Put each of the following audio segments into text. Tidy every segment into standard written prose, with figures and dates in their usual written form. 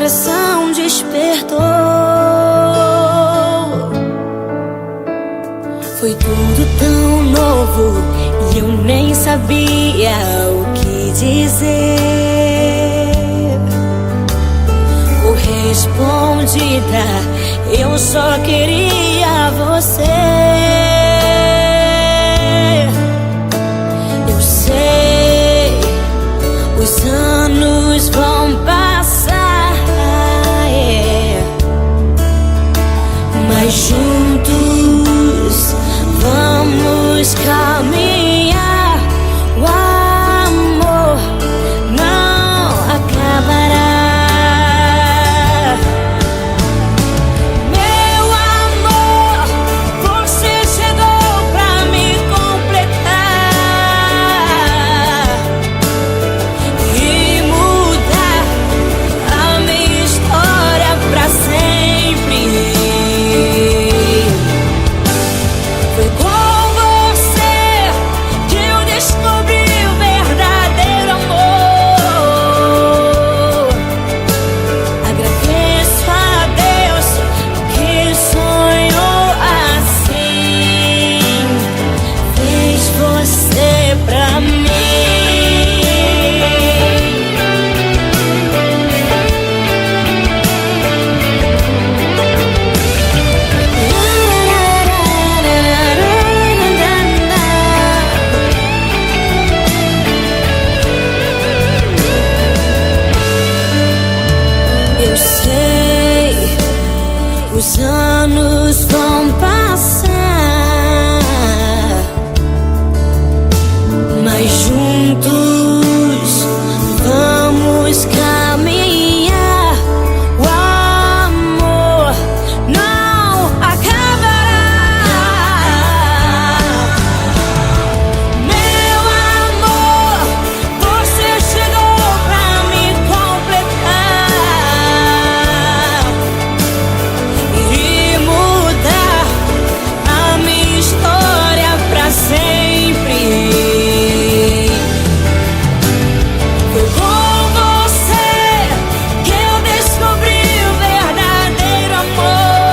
coração despertou. Foi tudo tão novo e eu nem sabia o que dizer. Correspondida, eu só queria você. Eu sei, os anos vão passar, mas juntos vamos caminhar. O amor não acabará. Meu amor, você chegou pra me completar e mudar a minha história pra sempre. Foi com você que eu descobri o verdadeiro amor. Agradeço a Deus que sonhou assim, fez você pra mim. Eu sei, os anos vão passar, mas juntos vamos caminhar. O amor não acabará. Meu amor, você chegou pra me completar e mudar a minha história pra sempre. Foi com você que eu descobri o verdadeiro amor.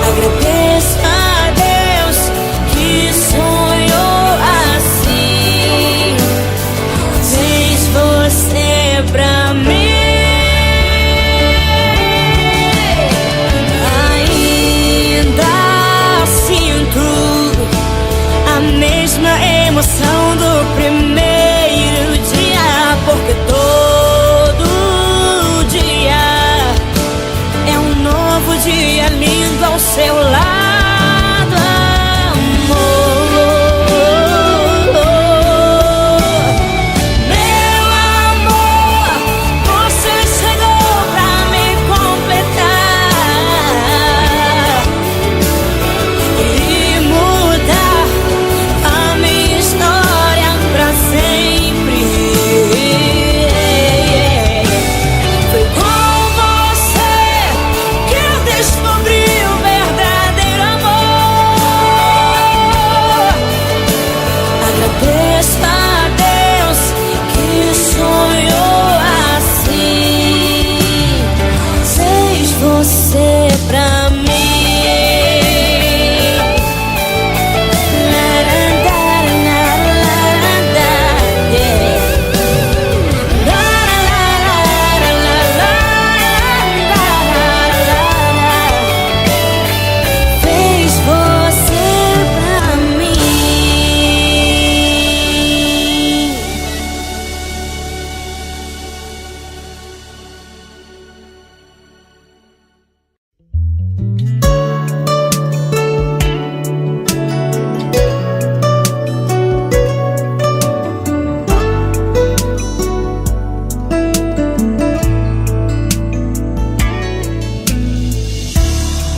Agradeço a Deus que sonhou assim, fez você pra mim. Ainda sinto a mesma emoção do primeiro dia, porque todo dia é um novo dia lindo ao seu lado, amor. Meu amor, você chegou pra me completar e mudar a minha história pra sempre. Foi com você que eu descobri o verdadeiro amor. Agradeço a Deus que sonhou assim, fez você pra mim. Fez você pra mim.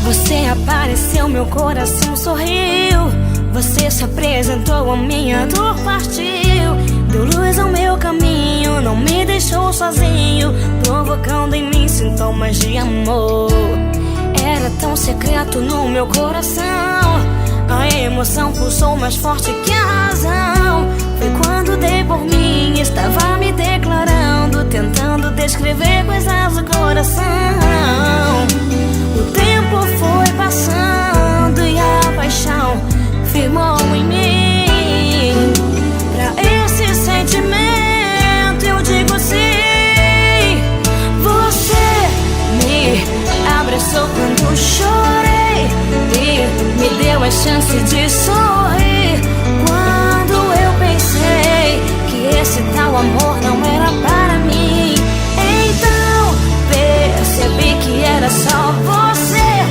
Você apareceu, meu coração sorriu. Você se apresentou, a minha dor partiu. Deu luz ao meu caminho, não me deixou sozinho, provocando em mim sintomas de amor. Era tão secreto no meu coração, a emoção pulsou mais forte que a razão. Foi quando dei por mim, estava me declarando, tentando deu a chance de sorrir quando eu pensei que esse tal amor não era para mim. Então percebi que era só você,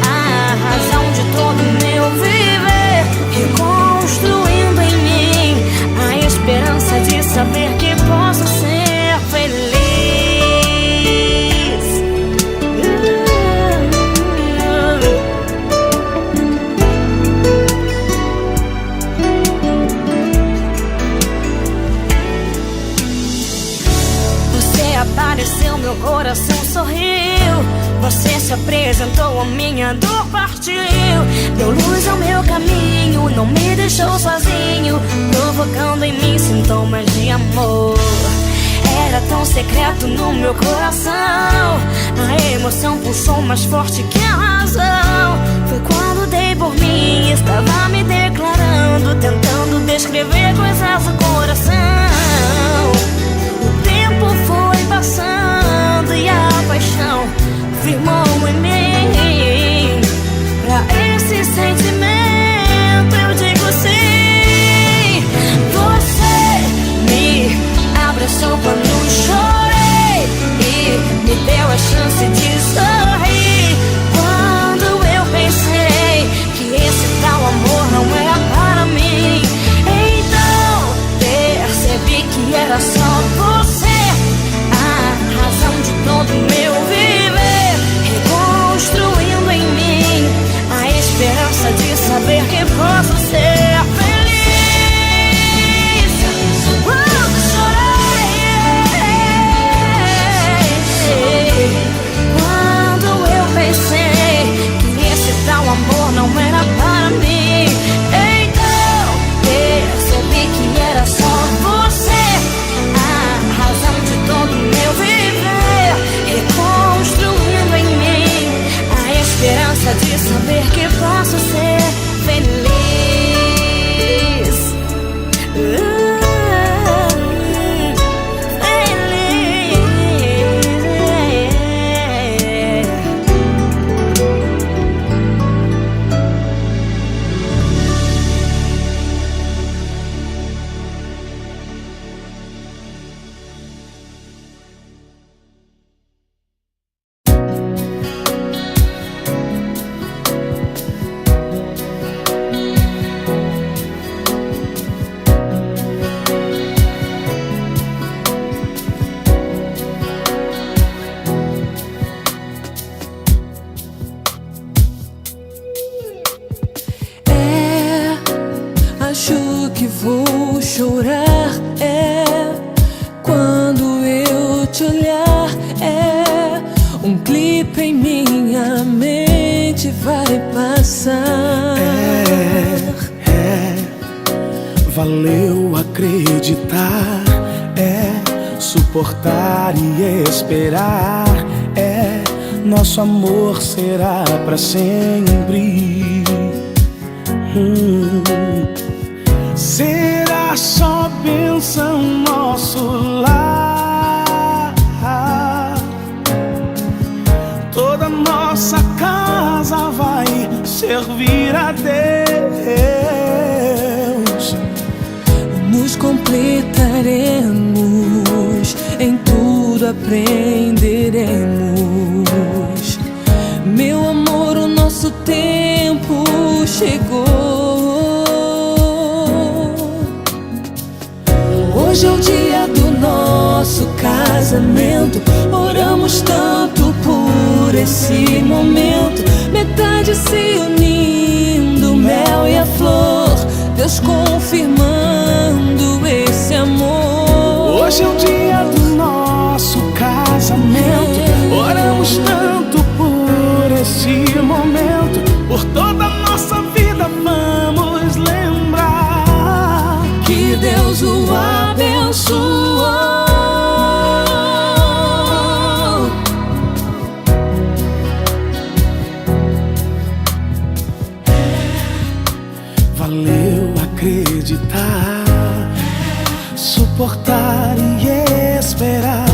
a razão de todo meu viver, reconstruindo em mim a esperança de saber que posso ser feliz. Você apareceu, meu coração sorriu. Você se apresentou, a minha dor partiu. Deu luz ao meu caminho, não me deixou sozinho, provocando em mim sintomas de amor. Era tão secreto no meu coração, a emoção pulsou mais forte que a razão. Foi quando dei por mim, estava me declarando, tentando descrever coisas do coração. O tempo foi passando e a paixão firmou em mim. Pra esse sentimento eu digo sim. Você me abraçou quando chorei e me deu a chance de sorrir quando eu pensei que esse tal amor não era para mim. Então percebi que era só você, a razão de todo meu viver, reconstruindo em mim a esperança de saber que posso ser feliz. Quando chorei, quando eu pensei que esse tal amor não era para mim. Então percebi que era só você, a razão de todo meu viver, reconstruindo em mim a esperança de saber que posso ser feliz. Acho que vou chorar, quando eu te olhar, um clipe em minha mente vai passar. Valeu acreditar, suportar e esperar, nosso amor será pra sempre. Será só bênção nosso lar, toda nossa casa vai servir a Deus. Nos completaremos, em tudo aprenderemos. Meu amor, o nosso tempo chegou. Hoje é o dia do nosso casamento. Oramos tanto por esse momento. Metade se unindo, o mel e a flor, Deus confirmando esse amor. Hoje é o dia do nosso casamento. Oramos tanto por esse momento. Por toda a nossa vida vamos lembrar que Deus o abençoou. Valeu acreditar, suportar e esperar,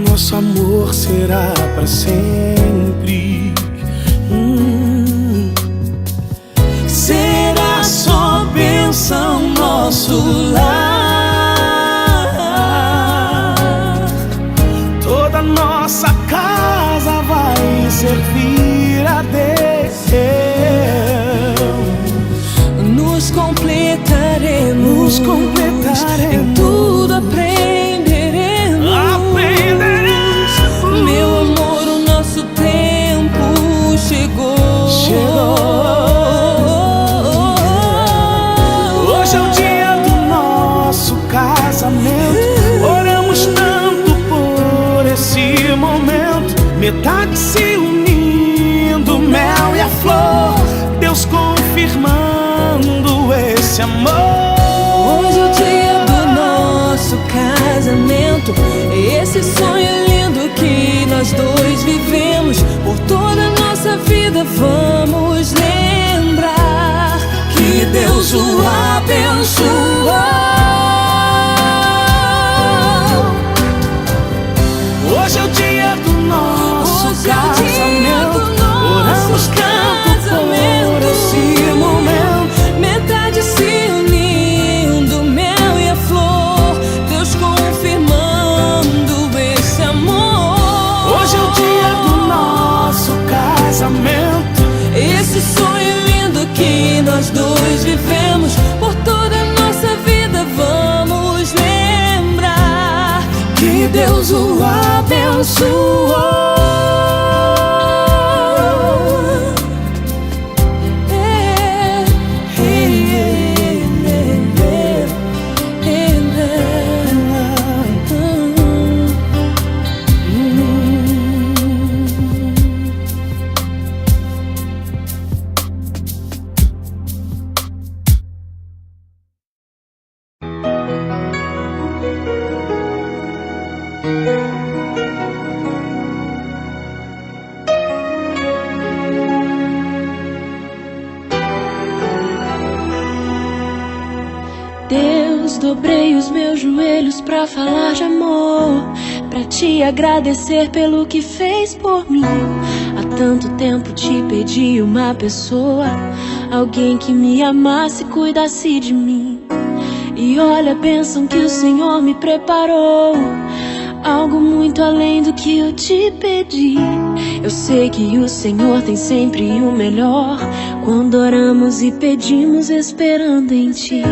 nosso amor será pra sempre. completaremos. Em tudo aprenderemos. Meu amor, o nosso tempo chegou. Hoje é o dia do nosso casamento. Oramos tanto por esse momento. Metade se unindo, o mel e a flor. Deus confirmando esse amor. Hoje é o dia do nosso casamento. Esse sonho lindo que nós dois vivemos. Por toda a nossa vida vamos lembrar que Deus o abençoou. Hoje é o dia do nosso casamento. Oramos tanto por esse momento. Metade se unindo, o mel e a flor. Deus confirmando esse amor. Hoje é o dia do nosso casamento. Esse sonho lindo que nós dois vivemos. Por toda a nossa vida vamos lembrar que Deus o abençoou. Deus, dobrei os meus joelhos pra falar de amor, pra te agradecer pelo que fez por mim. Há tanto tempo te pedi uma pessoa, alguém que me amasse e cuidasse de mim. E olha a bênção que o Senhor me preparou, algo muito além do que eu te pedi. Eu sei que o Senhor tem sempre o melhor, quando oramos e pedimos esperando em Ti.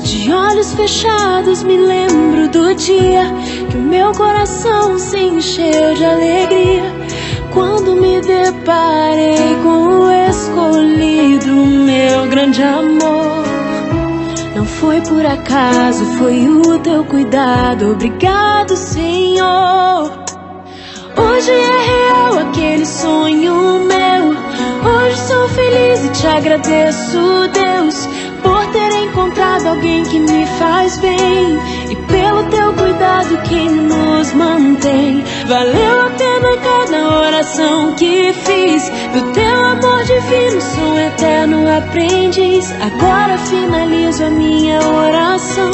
De olhos fechados me lembro do dia que o meu coração se encheu de alegria, quando me deparei com o escolhido, meu grande amor. Não foi por acaso, foi o Teu cuidado. Obrigado, Senhor. Hoje é real aquele sonho meu. Hoje sou feliz e te agradeço, Deus, por ter encontrado alguém que me faz bem, e pelo Teu cuidado que nos mantém. Valeu a pena cada oração que fiz, do Teu amor divino sou eterno aprendiz. Agora finalizo a minha oração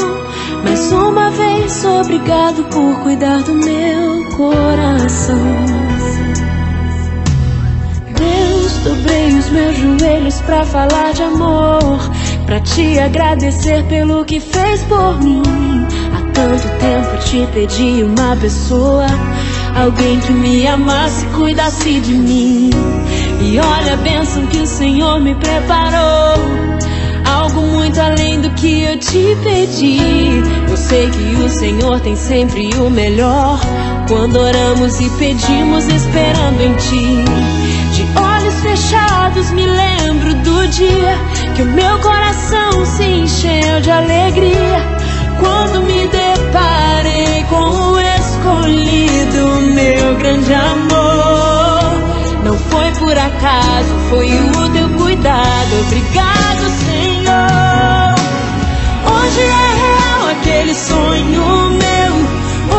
mais uma vez. Obrigado por cuidar do meu coração. Deus, dobrei os meus joelhos pra falar de amor, pra te agradecer pelo que fez por mim. Há tanto tempo te pedi uma pessoa, alguém que me amasse e cuidasse de mim. E olha a bênção que o Senhor me preparou, algo muito além do que eu te pedi. Eu sei que o Senhor tem sempre o melhor, quando oramos e pedimos esperando em Ti. De olhos fechados me lembro do dia que o meu coração se encheu de alegria, quando me deparei com o escolhido, meu grande amor. Não foi por acaso, foi o Teu cuidado. Obrigado, Senhor. Hoje é real aquele sonho meu.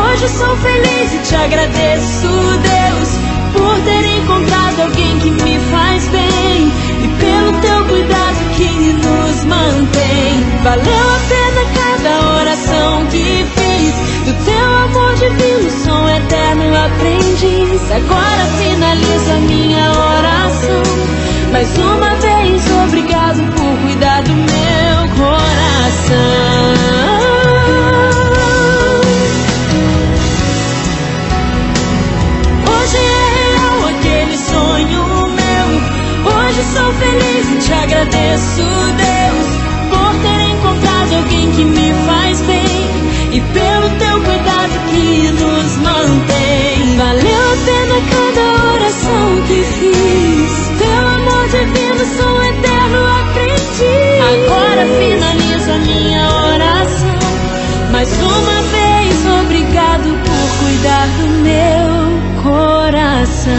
Hoje sou feliz e te agradeço, Deus, por ter encontrado alguém que me faz bem, e pelo Teu cuidado que nos mantém. Valeu a pena cada oração que fiz, do Teu amor divino sou eterno aprendiz. Agora finalizo a minha oração mais uma vez. Obrigado por cuidar do meu coração. Sou feliz e te agradeço, Deus, por ter encontrado alguém que me teu cuidado que nos mantém. Valeu a pena cada oração que fiz. Teu amor divino, sou eterno aprendiz. Agora finaliza minha oração. Mais uma vez, obrigado por cuidar do meu coração.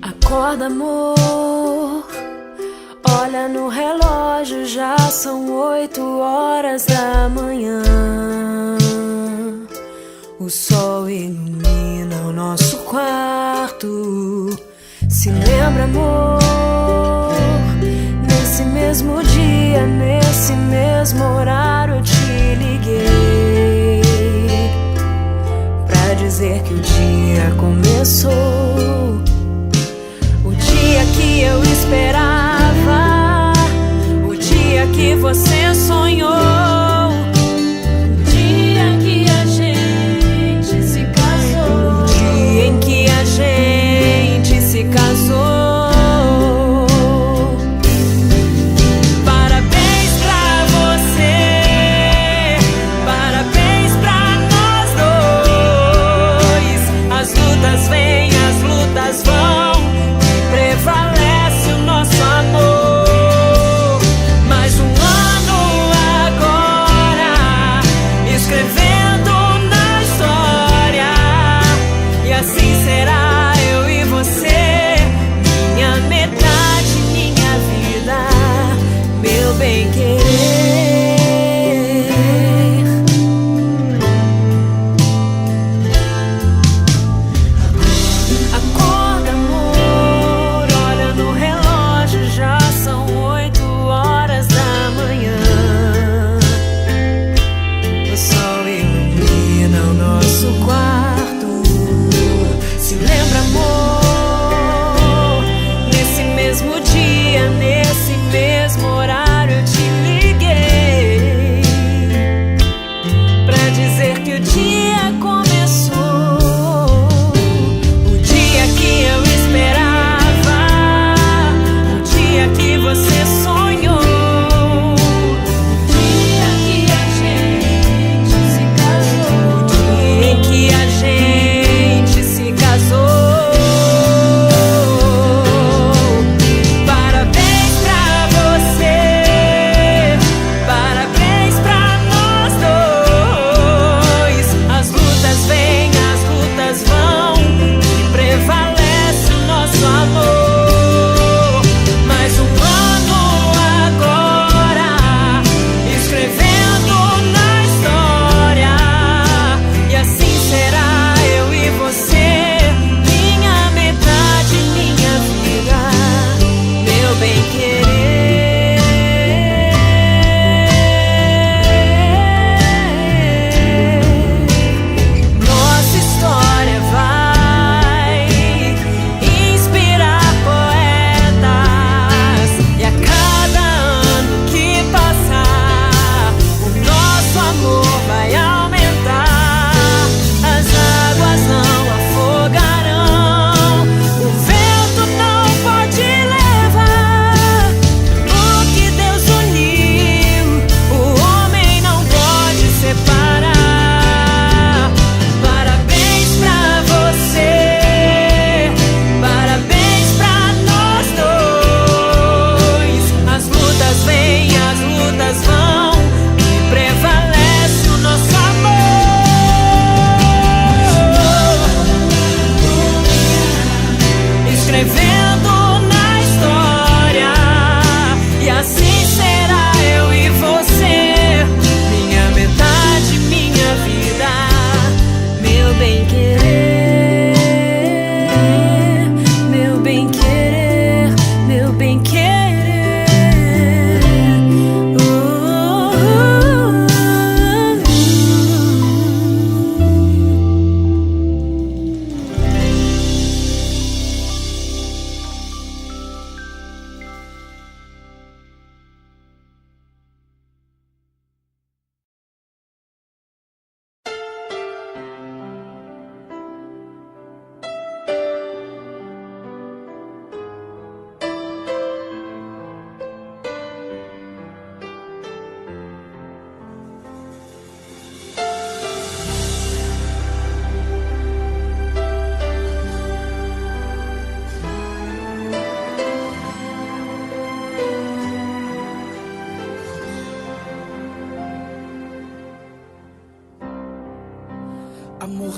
Acorda, amor, olha no relógio, já são 8 horas da manhã. O sol ilumina o nosso quarto. Se lembra, amor, nesse mesmo dia, nesse mesmo horário eu te liguei pra dizer que o dia começou. O dia que eu esperava, o dia que você sonhou, o dia que a gente se casou, o dia em que a gente se casou. Parabéns pra você, parabéns pra nós dois. As lutas vêm, as lutas vão, prevalece o nosso amor. Mais um ano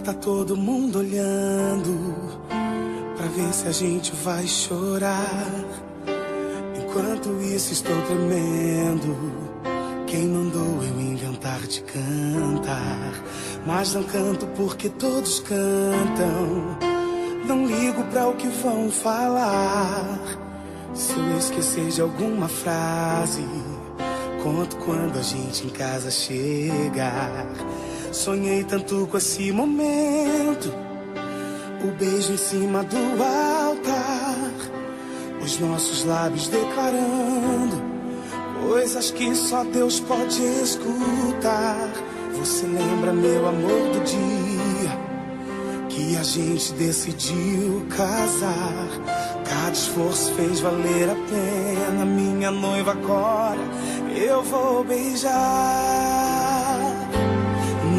tá todo mundo olhando pra ver se a gente vai chorar. Enquanto isso estou tremendo. Quem mandou eu inventar de cantar? Mas não canto porque todos cantam. Não ligo pra o que vão falar. Se eu esquecer de alguma frase, conto quando a gente em casa chegar. Sonhei tanto com esse momento, o beijo em cima do altar, os nossos lábios declarando coisas que só Deus pode escutar. Você lembra, meu amor, do dia que a gente decidiu casar? Cada esforço fez valer a pena. Minha noiva agora eu vou beijar.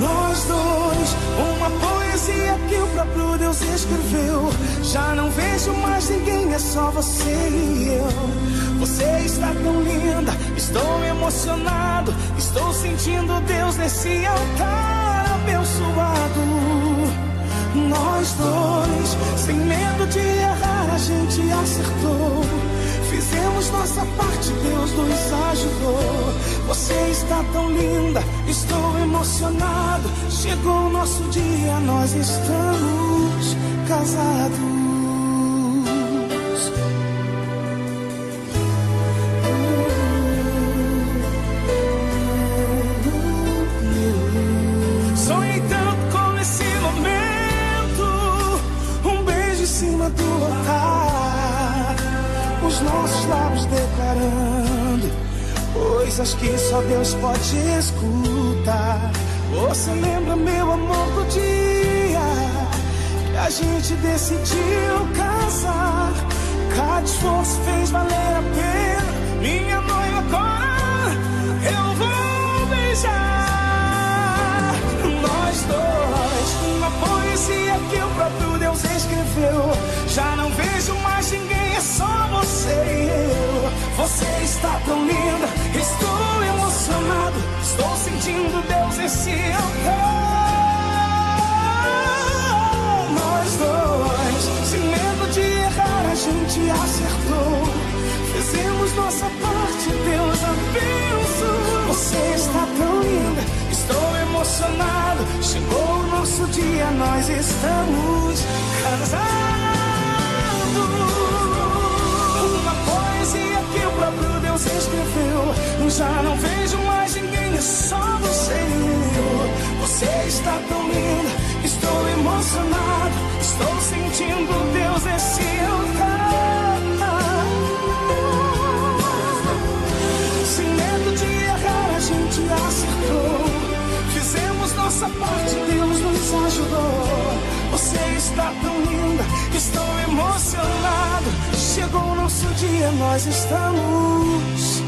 Nós dois, uma poesia que o próprio Deus escreveu. Já não vejo mais ninguém, é só você e eu. Você está tão linda, estou emocionado. Estou sentindo Deus nesse altar abençoado. Nós dois, sem medo de errar, a gente acertou. Fizemos nossa parte, Deus nos ajudou. Você está tão linda, estou emocionado. Chegou o nosso dia, nós estamos casados. Sonhei tanto com esse momento, um beijo em cima do altar, os nossos lábios declarando coisas que só Deus pode escutar. Você lembra, meu amor, do dia que a gente decidiu casar? Cada esforço fez valer a pena. Minha noiva agora eu vou beijar. Nós dois, uma poesia que o próprio Deus escreveu. Já não vejo mais ninguém, é só você e eu. Você está tão linda, estou emocionado. Estou sentindo Deus nesse altar. Nós dois, sem medo de errar, a gente acertou. Fizemos nossa parte, Deus abençoou. Você está tão linda, estou emocionado. Chegou o nosso dia, nós estamos casados. Uma poesia que o próprio Deus escreveu. Já não vejo mais ninguém, é só você e eu. Você está tão linda, estou emocionado. Estou sentindo Deus nesse altar. Sem medo de errar, a gente acertou. Fizemos nossa parte, Deus nos ajudou. Você está tão linda, estou emocionado. Chegou o nosso dia, nós estamos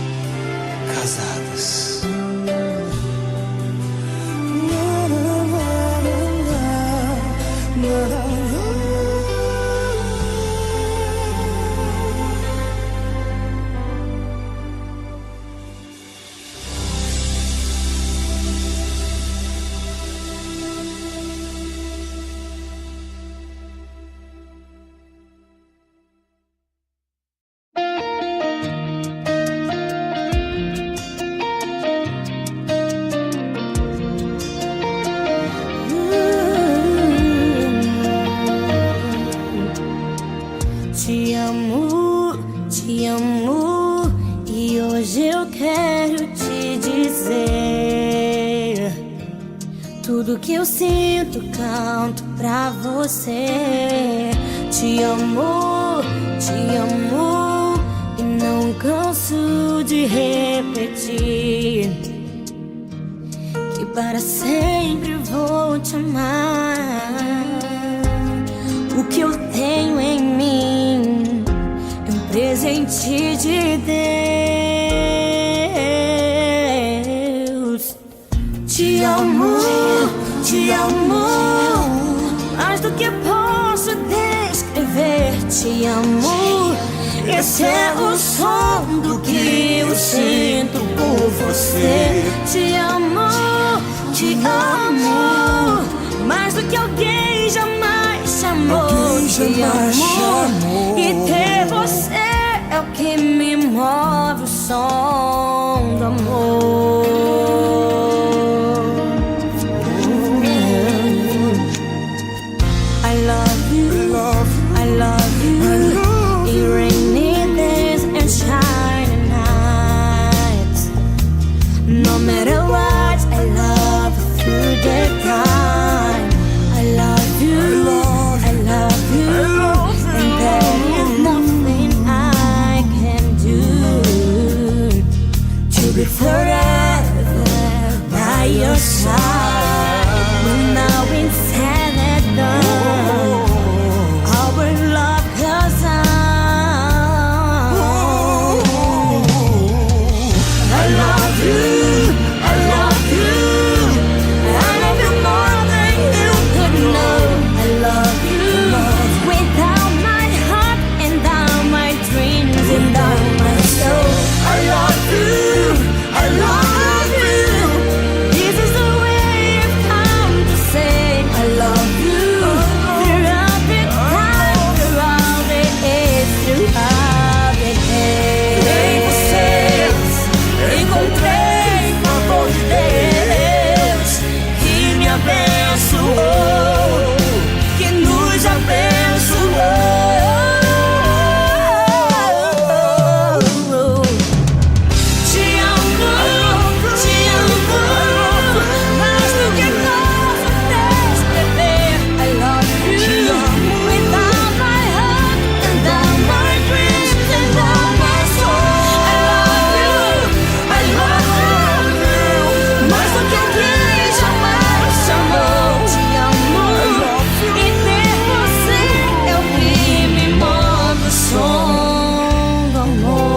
casados. Te amo, e hoje eu quero te dizer tudo que eu sinto, canto pra você. Te amo, e não canso de repetir que para sempre vou te amar. O que eu tenho em mim é um presente de Deus. Te amo, mais do que posso descrever. Te amo, esse é o som do que eu sinto por você. Te amo, mais do que alguém jamais chamou. Te amo. E ter você é o que me move, o som do amor. I love you, I love you. In rainy days and shining nights. No matter what, I love you through the time. I love you, I love you. And there is nothing I can do to be forever by your side. When now it's said and done, our love goes on. I love you, I love you. I love you more than you could know. I love you with all my heart and all my dreams and all my soul. I love you, I love you. This is the way I've come to say I love you. Throughout the time, throughout the age, throughout the age. Em vocês encontrei favor de Deus que me abençoou, que nos abençoou. Te amo, mais do que posso descrever. I love you with all my heart and all my dreams and all my soul. I love you, mais do que alguém jamais chamou. Te amo, e ter você é o que me move, o som do amor.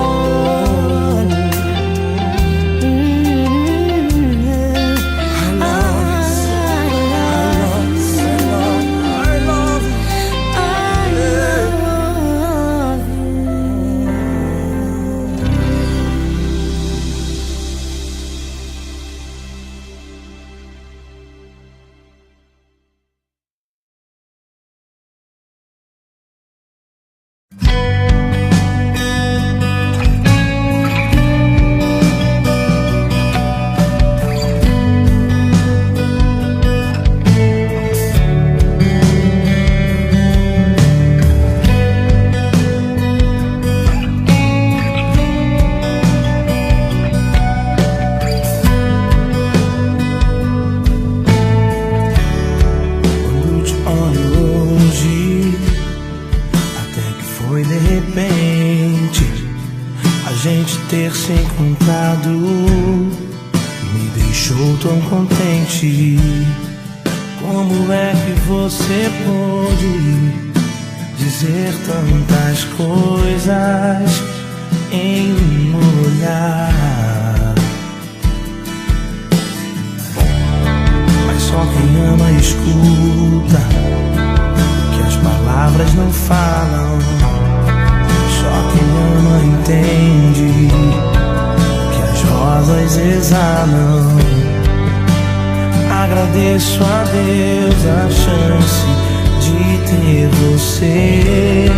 Quando te olho hoje, até que foi de repente a gente ter se encontrado, me deixou tão contente. Como é que você pôde dizer tantas coisas em um olhar? Mas só quem ama escuta o que as palavras não falam. Só quem ama entende o que as rosas exalam. Agradeço a Deus a chance de ter você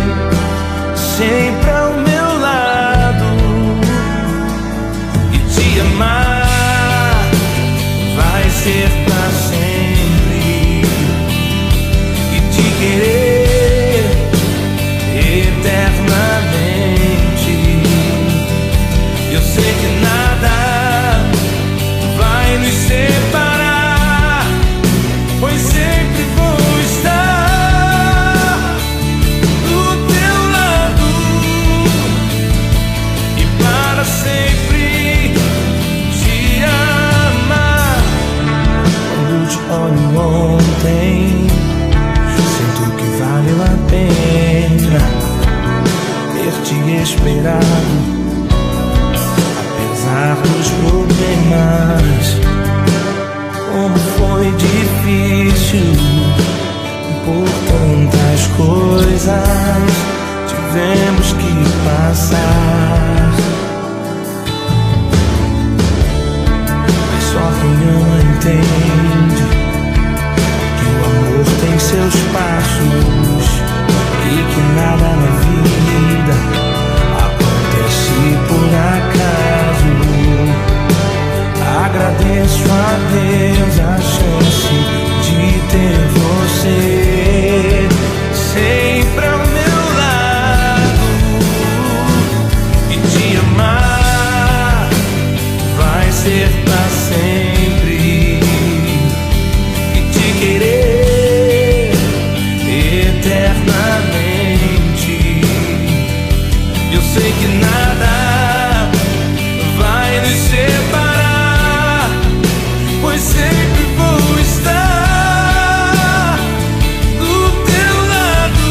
sempre ao meu lado e te amar vai ser pra sempre e te querer eternamente. Eu sei que nada vai nos separar, pois sempre vou estar do teu lado e para sempre te amar. Quando te olho ontem, sinto que valeu a pena ter te esperado, apesar dos problemas. Como foi difícil, por tantas coisas tivemos que passar. Mas só quem ama entende que o seus passos e que nada na vida acontece por acaso. Agradeço a Deus a chance de ter você sempre ao meu lado, e te amar vai ser pra sempre, e te querer eternamente. Eu sei que nada vai nos separar, pois sempre vou estar do teu lado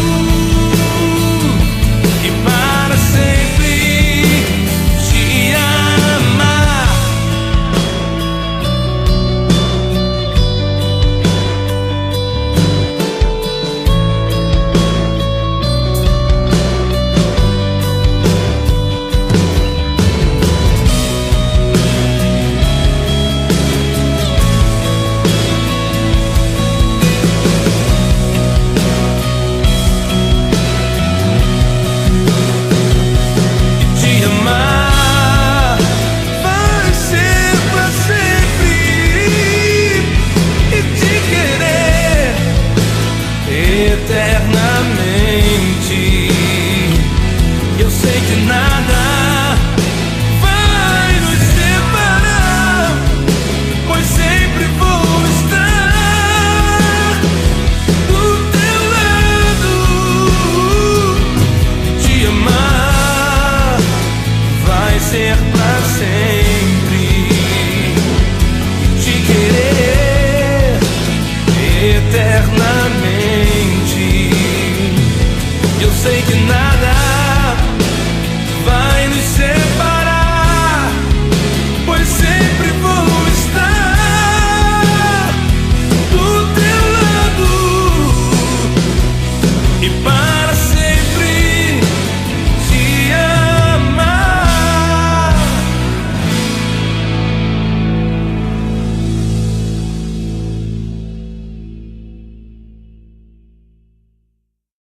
e para sempre te amar. Eternamente, eu sei que nada vai nos separar, pois sempre vou estar do teu lado. Te amar vai ser pra sempre, te querer eternamente. Eu sei que nada vai nos separar, pois sempre vou estar do teu lado e